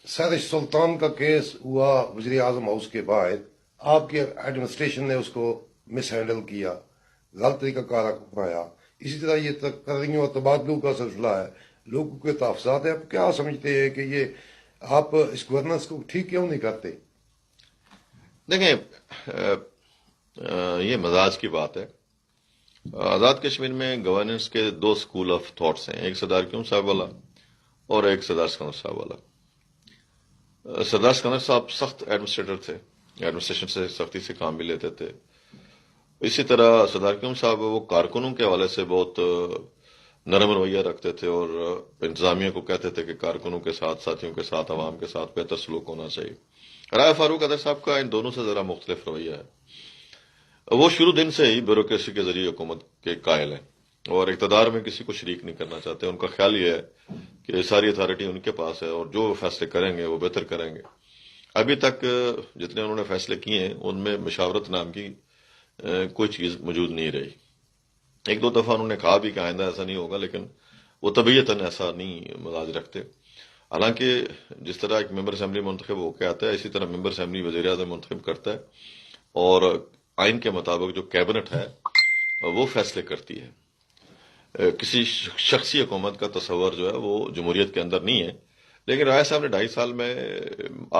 سید سلطان کا کیس ہوا وزیر اعظم ہاؤس کے بعد، آپ کے ایڈمنسٹریشن نے اس کو مس ہینڈل کیا، غلط طریقہ کار اپنایا. اسی طرح یہ تقرریوں اور تبادلوں کا سلسلہ ہے، لوگوں کے تحفظات ہیں. آپ کیا سمجھتے ہیں کہ یہ آپ اس گورننس کو ٹھیک کیوں نہیں کرتے؟ دیکھیں، یہ مزاج کی بات ہے. آزاد کشمیر میں گورننس کے دو اسکول آف تھاٹس ہیں، ایک سردار کیوم صاحب والا اور ایک سردار سکندر صاحب والا. سردار سکندر صاحب سخت ایڈمنسٹریٹر تھے، ایڈمنسٹریشن سے سختی سے کام بھی لیتے تھے. اسی طرح سردار کیوم صاحب وہ کارکنوں کے حوالے سے بہت نرم رویہ رکھتے تھے اور انتظامیہ کو کہتے تھے کہ کارکنوں کے ساتھ، ساتھیوں کے ساتھ، عوام کے ساتھ بہتر سلوک ہونا چاہیے. رائے فاروق ادر صاحب کا ان دونوں سے ذرا مختلف رویہ ہے. وہ شروع دن سے ہی بیوروکریسی کے ذریعے حکومت کے قائل ہیں اور اقتدار میں کسی کو شریک نہیں کرنا چاہتے. ان کا خیال یہ ہے کہ ساری اتھارٹی ان کے پاس ہے اور جو فیصلے کریں گے وہ بہتر کریں گے. ابھی تک جتنے انہوں نے فیصلے کیے ہیں ان میں مشاورت نام کی کوئی چیز موجود نہیں رہی. ایک دو دفعہ انہوں نے کہا بھی کہ آئندہ ایسا نہیں ہوگا، لیکن وہ طبیعتاً ایسا نہیں مزاج رکھتے. حالانکہ جس طرح ایک ممبر اسمبلی منتخب ہو کے آتا ہے، اسی طرح ممبر اسمبلی وزیر اعظم منتخب کرتا ہے اور آئین کے مطابق جو کیبنٹ ہے وہ فیصلے کرتی ہے. کسی شخصی حکومت کا تصور جو ہے وہ جمہوریت کے اندر نہیں ہے. لیکن رائے صاحب نے 2.5 سال میں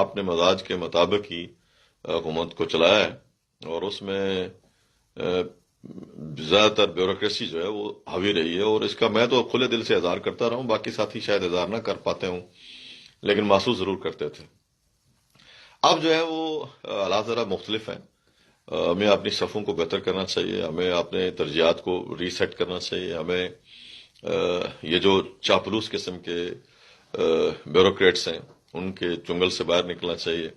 اپنے مزاج کے مطابق ہی حکومت کو چلایا ہے اور اس میں زیادہ تر بیوروکریسی جو ہے وہ حاوی رہی ہے. اور اس کا میں تو کھلے دل سے اظہار کرتا رہا ہوں، باقی ساتھی شاید اظہار نہ کر پاتے ہوں لیکن محسوس ضرور کرتے تھے. اب جو ہے وہ حالات ذرا مختلف ہیں. ہمیں اپنی صفوں کو بہتر کرنا چاہیے، ہمیں اپنے ترجیحات کو ری سیٹ کرنا چاہیے، ہمیں یہ جو چاپلوس قسم کے بیوروکریٹس ہیں ان کے چنگل سے باہر نکلنا چاہیے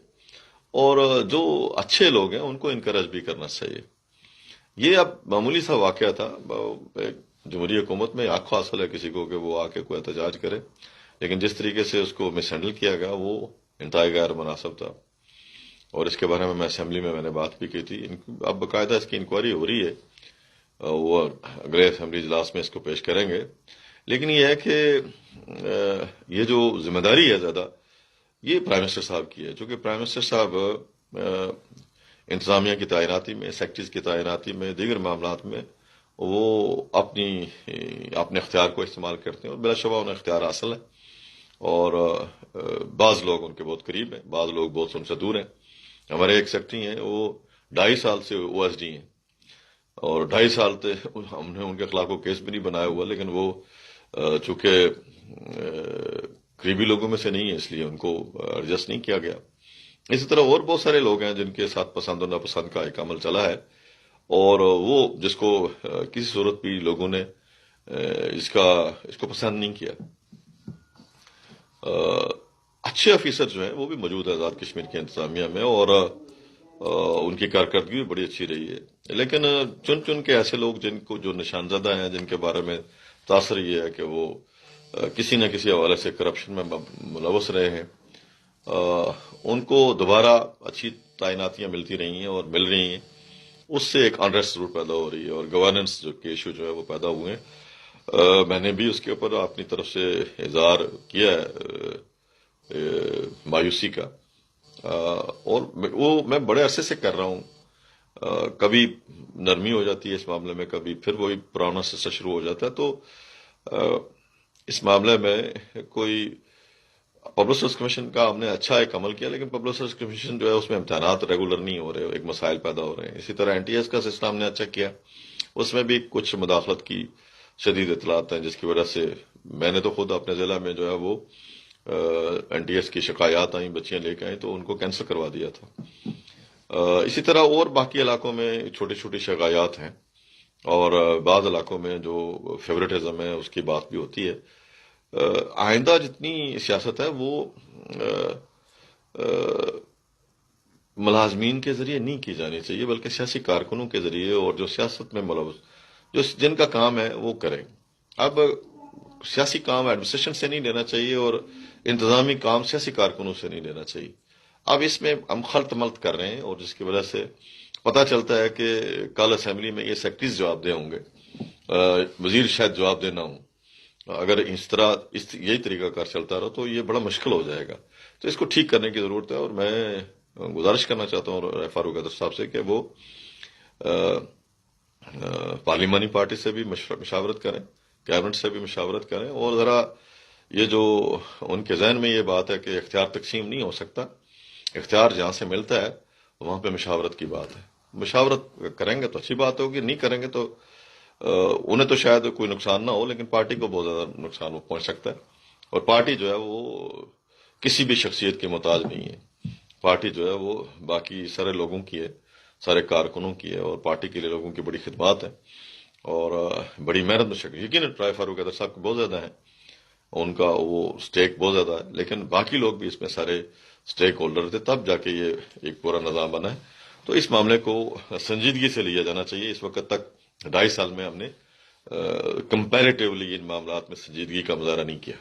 اور جو اچھے لوگ ہیں ان کو انکریج بھی کرنا چاہیے. یہ اب معمولی سا واقعہ تھا. جمہوری حکومت میں حق حاصل ہے کسی کو کہ وہ آ کے کوئی احتجاج کرے، لیکن جس طریقے سے اس کو مس ہینڈل کیا گیا وہ انتہائی غیر مناسب تھا اور اس کے بارے میں اسمبلی میں نے بات بھی کی تھی. اب باقاعدہ اس کی انکوائری ہو رہی ہے، وہ اگلے اسمبلی اجلاس میں اس کو پیش کریں گے. لیکن یہ ہے کہ یہ جو ذمہ داری ہے زیادہ یہ پرائم منسٹر صاحب کی ہے، چونکہ پرائم منسٹر صاحب انتظامیہ کی تعیناتی میں، سیکٹریز کی تعیناتی میں، دیگر معاملات میں وہ اپنے اختیار کو استعمال کرتے ہیں اور بلا شبہ انہیں اختیار حاصل ہے. اور بعض لوگ ان کے بہت قریب ہیں، بعض لوگ بہت ان سے دور ہیں. ہمارے ایک سیکٹری ہیں، وہ 2.5 سال سے او ایس ڈی ہیں اور 2.5 سال سے ہم نے ان کے خلاف کو کیس بھی نہیں بنایا ہوا، لیکن وہ چونکہ قریبی لوگوں میں سے نہیں ہے اس لیے ان کو ایڈجسٹ نہیں کیا گیا. اسی طرح اور بہت سارے لوگ ہیں جن کے ساتھ پسند و ناپسند کا ایک عمل چلا ہے اور وہ جس کو کسی صورت بھی لوگوں نے اس کو پسند نہیں کیا. اچھے آفیسر جو ہیں وہ بھی موجود ہیں آزاد کشمیر کے انتظامیہ میں اور ان کی کارکردگی بھی بڑی اچھی رہی ہے. لیکن چن چن کے ایسے لوگ جن کو جو نشان زدہ ہیں، جن کے بارے میں تاثر یہ ہے کہ وہ کسی نہ کسی حوالے سے کرپشن میں ملوث رہے ہیں، ان کو دوبارہ اچھی تعیناتیاں ملتی رہی ہیں اور مل رہی ہیں. اس سے ایک انریسٹ ضرور پیدا ہو رہی ہے اور گورننس جو کے ایشو جو ہے وہ پیدا ہوئے ہیں. میں نے بھی اس کے اوپر اپنی طرف سے اظہار کیا ہے مایوسی کا، اور وہ میں بڑے عرصے سے کر رہا ہوں. کبھی نرمی ہو جاتی ہے اس معاملے میں، کبھی پھر وہی پرانا سلسلہ شروع ہو جاتا ہے. تو اس معاملے میں کوئی پبلک سروس کمیشن کا ہم نے اچھا ایک عمل کیا، لیکن پبلک سروس کمیشن جو ہے اس میں امتحانات ریگولر نہیں ہو رہے، ایک مسائل پیدا ہو رہے ہیں. اسی طرح این ٹی ایس کا سسٹم ہم نے اچھا کیا، اس میں بھی کچھ مداخلت کی شدید اطلاعات ہیں جس کی وجہ سے میں نے تو خود اپنے ضلع میں جو ہے وہ این ٹی ایس کی شکایات آئیں، بچیاں لے کے آئیں تو ان کو کینسل کروا دیا تھا. اسی طرح اور باقی علاقوں میں چھوٹی چھوٹی شکایات ہیں اور بعض علاقوں میں جو فیوریٹزم ہے اس کی بات بھی ہوتی ہے. آئندہ جتنی سیاست ہے وہ ملازمین کے ذریعے نہیں کی جانی چاہیے بلکہ سیاسی کارکنوں کے ذریعے، اور جو سیاست میں ملوث جن کا کام ہے وہ کریں. اب سیاسی کام ایڈمنسٹریشن سے نہیں لینا چاہیے اور انتظامی کام سیاسی کارکنوں سے نہیں لینا چاہیے. اب اس میں ہم خلط ملط کر رہے ہیں اور جس کی وجہ سے پتہ چلتا ہے کہ کل اسمبلی میں یہ سیکٹریز جواب دے ہوں گے، وزیر شاید جواب دینا ہوں اگر اس طرح یہی طریقہ کار چلتا رہا تو یہ بڑا مشکل ہو جائے گا. تو اس کو ٹھیک کرنے کی ضرورت ہے، اور میں گزارش کرنا چاہتا ہوں فاروق حیدر صاحب سے کہ وہ پارلیمانی پارٹی سے بھی مشاورت کریں، کیبنٹ سے بھی مشاورت کریں، اور ذرا یہ جو ان کے ذہن میں یہ بات ہے کہ اختیار تقسیم نہیں ہو سکتا، اختیار جہاں سے ملتا ہے وہاں پہ مشاورت کی بات ہے. مشاورت کریں گے تو اچھی بات ہوگی، نہیں کریں گے تو انہیں تو شاید کوئی نقصان نہ ہو، لیکن پارٹی کو بہت زیادہ نقصان پہنچ سکتا ہے. اور پارٹی جو ہے وہ کسی بھی شخصیت کے محتاج نہیں ہے. پارٹی جو ہے وہ باقی سارے لوگوں کی ہے، سارے کارکنوں کی ہے، اور پارٹی کے لیے لوگوں کی بڑی خدمات ہیں اور بڑی محنت میں شکل. یقیناً ٹرائی فاروق حیدر صاحب کے بہت زیادہ ہیں، ان کا وہ سٹیک بہت زیادہ ہے، لیکن باقی لوگ بھی اس میں سارے سٹیک ہولڈر تھے، تب جا کے یہ ایک پورا نظام بنا ہے. تو اس معاملے کو سنجیدگی سے لیا جانا چاہیے. اس وقت تک 2.5 سال میں ہم نے کمپیریٹیولی ان معاملات میں سنجیدگی کا مظاہرہ نہیں کیا.